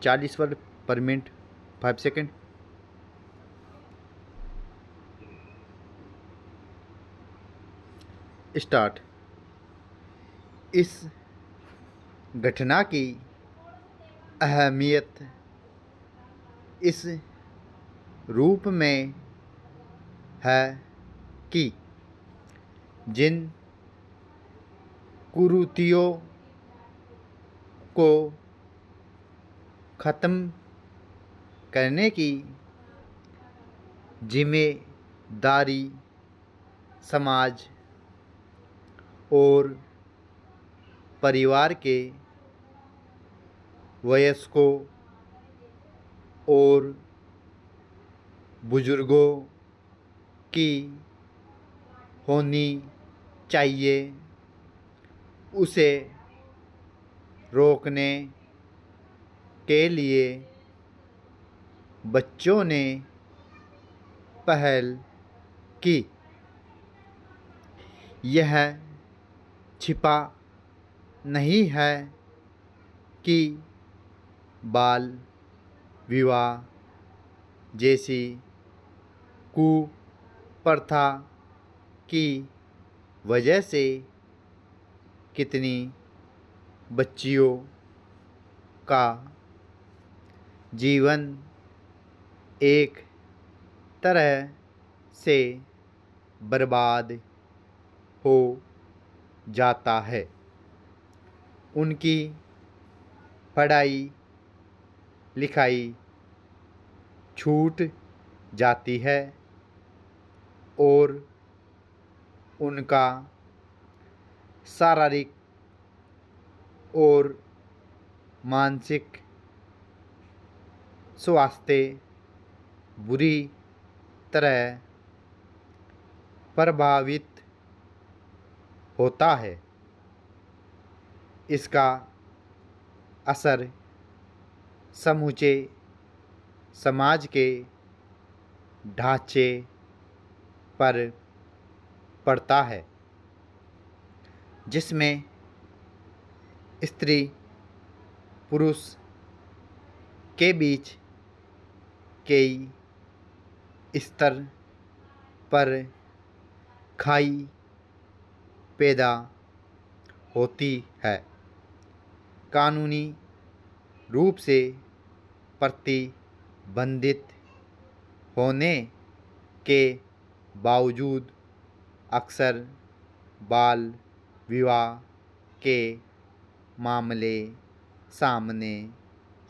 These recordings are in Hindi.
40 वर्ड पर मिनट 5 सेकेंड। स्टार्ट। इस घटना की अहमियत इस रूप में है कि जिन कुरीतियों को ख़त्म करने की जिम्मेदारी समाज और परिवार के वयस्कों और बुजुर्गों की होनी चाहिए। उसे रोकने के लिए बच्चों ने पहल की। यह छिपा नहीं है कि बाल विवाह जैसी कुप्रथा की वजह से कितनी बच्चियों का जीवन एक तरह से बर्बाद हो जाता है। उनकी पढ़ाई लिखाई छूट जाती है और उनका शारीरिक और मानसिक स्वास्थ्य बुरी तरह प्रभावित होता है। इसका असर समूचे समाज के ढांचे पर पड़ता है, जिसमें स्त्री पुरुष के बीच कई स्तर पर खाई पैदा होती है। कानूनी रूप से प्रतिबंधित होने के बावजूद अक्सर बाल विवाह के मामले सामने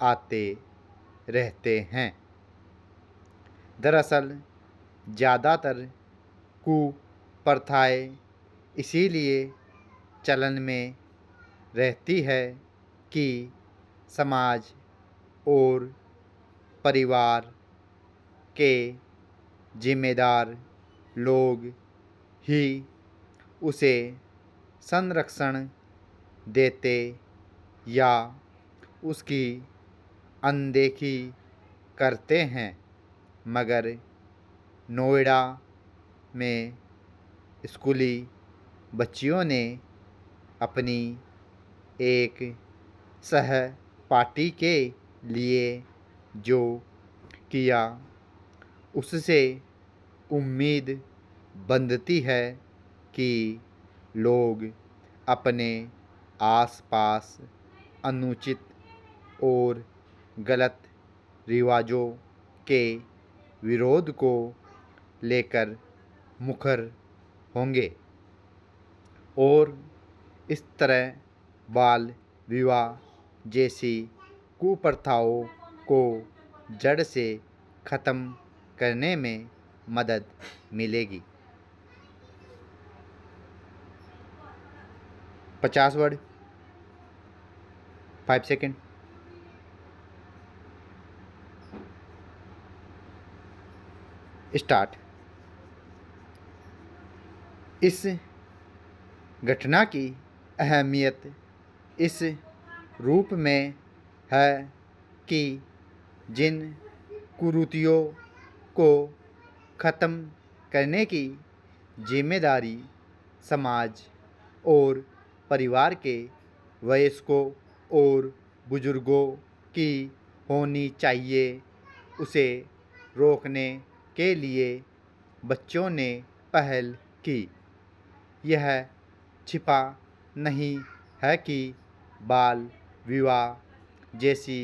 आते रहते हैं। दरअसल ज़्यादातर कुप्रथाएं इसीलिए चलन में रहती है कि समाज और परिवार के जिम्मेदार लोग ही उसे संरक्षण देते या उसकी अनदेखी करते हैं। मगर नोएडा में स्कूली बच्चियों ने अपनी एक सहपाठी के लिए जो किया उससे उम्मीद बनती है कि लोग अपने आसपास अनुचित और गलत रिवाजों के विरोध को लेकर मुखर होंगे और इस तरह बाल विवाह जैसी कुप्रथाओं को जड़ से ख़त्म करने में मदद मिलेगी। 50 वर्ड 5 सेकेंड। स्टार्ट। इस घटना की अहमियत इस रूप में है कि जिन कुरीतियों को ख़त्म करने की जिम्मेदारी समाज और परिवार के वयस्कों और बुजुर्गों की होनी चाहिए उसे रोकने के लिए बच्चों ने पहल की। यह छिपा नहीं है कि बाल विवाह जैसी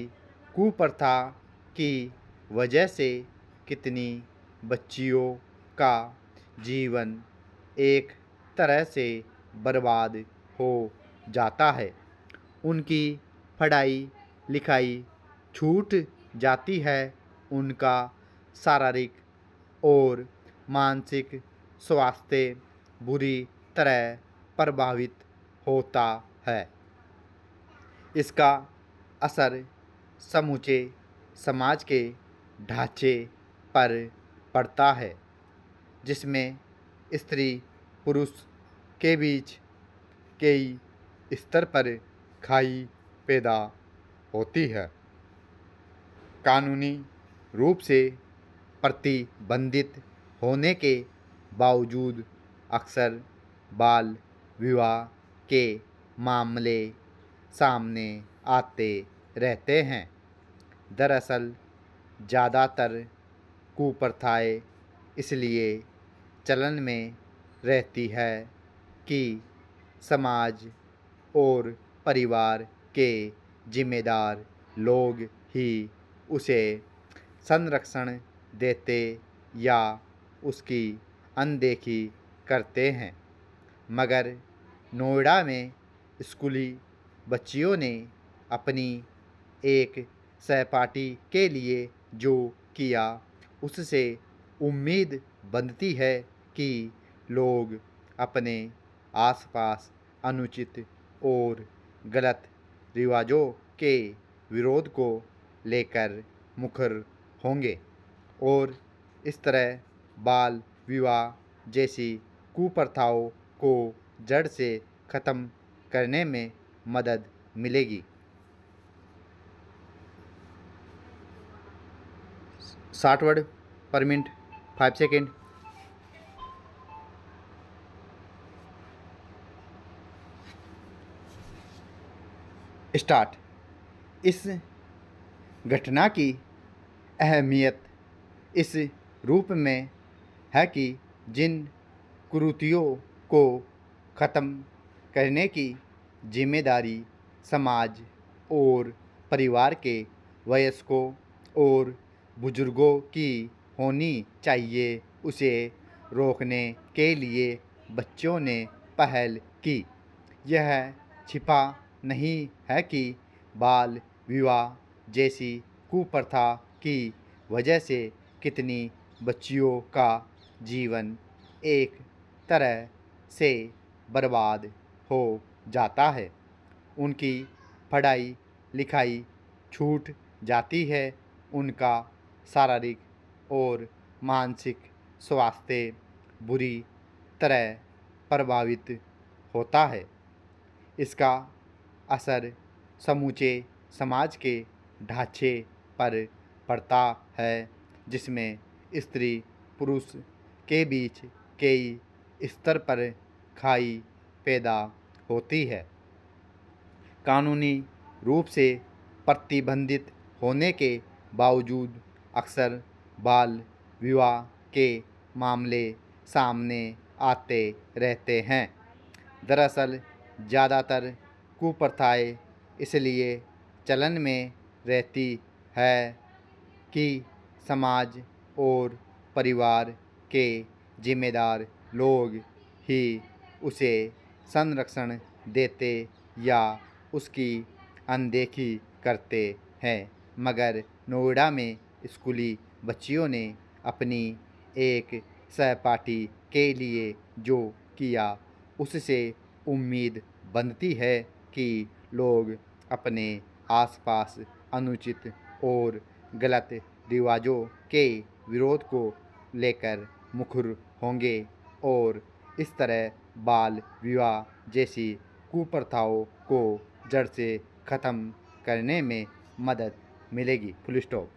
कुप्रथा की वजह से कितनी बच्चियों का जीवन एक तरह से बर्बाद हो जाता है। उनकी पढ़ाई लिखाई छूट जाती है, उनका शारीरिक और मानसिक स्वास्थ्य बुरी तरह प्रभावित होता है। इसका असर समूचे समाज के ढांचे पर पड़ता है, जिसमें स्त्री पुरुष के बीच कई स्तर पर खाई पैदा होती है। कानूनी रूप से प्रतिबंधित होने के बावजूद अक्सर बाल विवाह के मामले सामने आते रहते हैं। दरअसल ज़्यादातर कुप्रथाएं इसलिए चलन में रहती है कि समाज और परिवार के जिम्मेदार लोग ही उसे संरक्षण देते या उसकी अनदेखी करते हैं। मगर नोएडा में स्कूली बच्चियों ने अपनी एक सहपाठी के लिए जो किया, उससे उम्मीद बनती है कि लोग अपने आसपास अनुचित और गलत रिवाजों के विरोध को लेकर मुखर होंगे और इस तरह बाल विवाह जैसी कुप्रथाओं को जड़ से ख़त्म करने में मदद मिलेगी। 60 वर्ड पर मिनट 5 सेकेंड। स्टार्ट। इस घटना की अहमियत इस रूप में है कि जिन कुरीतियों को ख़त्म करने की जिम्मेदारी समाज और परिवार के वयस्कों और बुजुर्गों की होनी चाहिए, उसे रोकने के लिए बच्चों ने पहल की। यह छिपा नहीं है कि बाल विवाह जैसी कुप्रथा की वजह से कितनी बच्चियों का जीवन एक तरह से बर्बाद हो जाता है। उनकी पढ़ाई लिखाई छूट जाती है, उनका शारीरिक और मानसिक स्वास्थ्य बुरी तरह प्रभावित होता है। इसका असर समूचे समाज के ढांचे पर पड़ता है, जिसमें स्त्री पुरुष के बीच कई स्तर पर खाई पैदा होती है। कानूनी रूप से प्रतिबंधित होने के बावजूद अक्सर बाल विवाह के मामले सामने आते रहते हैं। दरअसल ज़्यादातर कुप्रथाएं इसलिए चलन में रहती है कि समाज और परिवार के जिम्मेदार लोग ही उसे संरक्षण देते या उसकी अनदेखी करते हैं। मगर नोएडा में स्कूली बच्चियों ने अपनी एक सहपाठी के लिए जो किया, उससे उम्मीद बनती है कि लोग अपने आसपास अनुचित और गलत रिवाजों के विरोध को लेकर मुखर होंगे और इस तरह बाल विवाह जैसी कुप्रथाओं को जड़ से ख़त्म करने में मदद मिलेगी। Full stop.